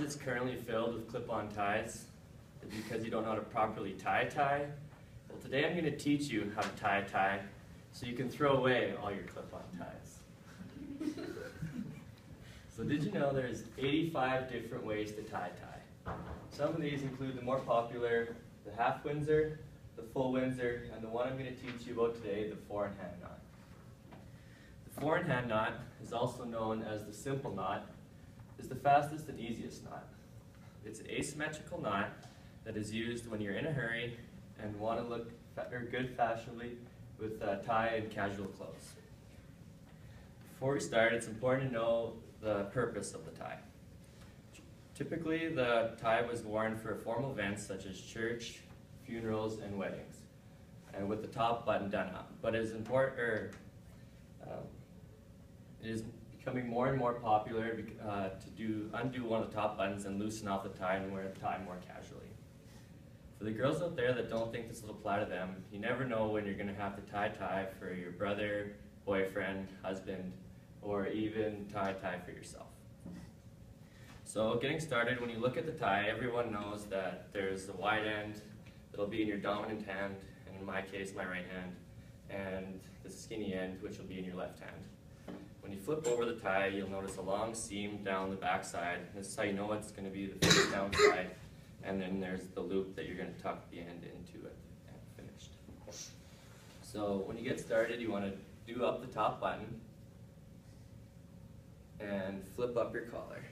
It's currently filled with clip-on ties because you don't know how to properly tie a tie. Well, today I'm going to teach you how to tie a tie so you can throw away all your clip-on ties. So did you know there's 85 different ways to tie a tie? Some of these include the more popular, the half Windsor, the full Windsor, and the one I'm going to teach you about today, the 4-in-hand knot. The 4-in-hand knot is also known as the simple knot, is the fastest and easiest knot. It's an asymmetrical knot that is used when you're in a hurry and want to look good fashionably with tie and casual clothes. Before we start, it's important to know the purpose of the tie. Typically, the tie was worn for formal events such as church, funerals, and weddings, and with the top button done up. But it is important, it is becoming more and more popular to undo one of the top buttons and loosen off the tie and wear the tie more casually. For the girls out there that don't think this will apply to them, you never know when you're going to have to tie a tie for your brother, boyfriend, husband, or even tie a tie for yourself. So getting started, when you look at the tie, everyone knows that there's a wide end that'll be in your dominant hand, and in my case, my right hand, and the skinny end, which will be in your left hand. When you flip over the tie, you'll notice a long seam down the back side. This is how you know it's going to be the face down side, and then there's the loop that you're going to tuck the end into it and finished. So when you get started, you want to do up the top button and flip up your collar.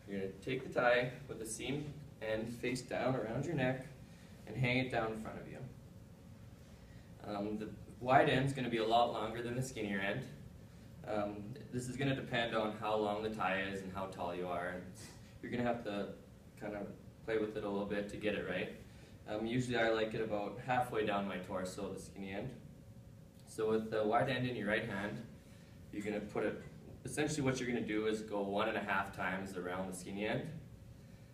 You're going to take the tie with the seam end face down around your neck and hang it down in front of you. The wide end is going to be a lot longer than the skinnier end. This is going to depend on how long the tie is and how tall you are. You're going to have to kind of play with it a little bit to get it right. Usually I like it about halfway down my torso, the skinny end. So with the wide end in your right hand, you're going to put it, essentially what you're going to do is go 1.5 times around the skinny end.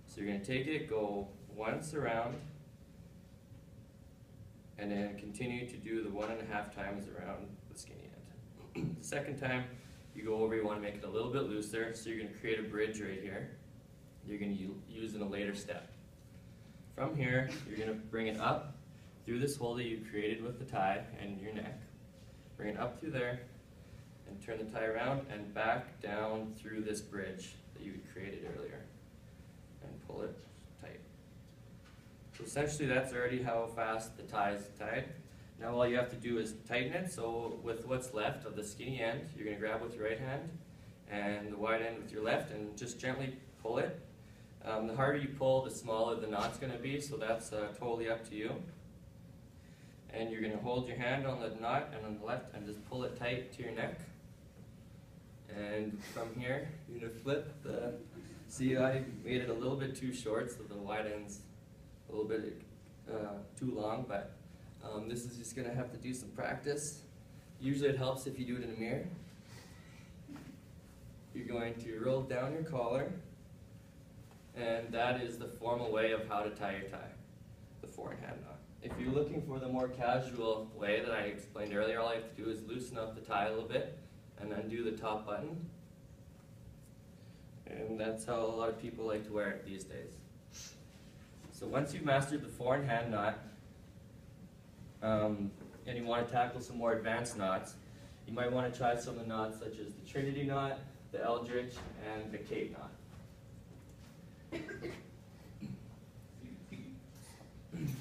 So you're going to take it, go once around, and then continue to do the 1.5 times around the skinny end. The second time you go over, you want to make it a little bit looser, so you're going to create a bridge right here. You're going to use in a later step. From here, you're going to bring it up through this hole that you created with the tie and your neck. Bring it up through there, and turn the tie around and back down through this bridge that you created earlier, and pull it tight. So essentially that's already how fast the tie is tied. Now all you have to do is tighten it, so with what's left of the skinny end, you're going to grab with your right hand and the wide end with your left and just gently pull it. The harder you pull, the smaller the knot's going to be, so that's totally up to you. And you're going to hold your hand on the knot and on the left and just pull it tight to your neck. And from here, you're going to flip the, see, I made it a little bit too short, so the wide end's a little bit too long, but this is just going to have to do some practice. Usually it helps if you do it in a mirror. You're going to roll down your collar, and that is the formal way of how to tie your tie, the 4-in-hand knot. If you're looking for the more casual way that I explained earlier, all I have to do is loosen up the tie a little bit and undo the top button. And that's how a lot of people like to wear it these days. So once you've mastered the 4-in-hand knot, and you want to tackle some more advanced knots, you might want to try some of the knots such as the Trinity knot, the Eldritch, and the Cape knot.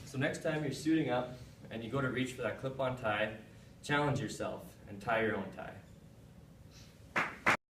So next time you're suiting up and you go to reach for that clip-on tie, challenge yourself and tie your own tie.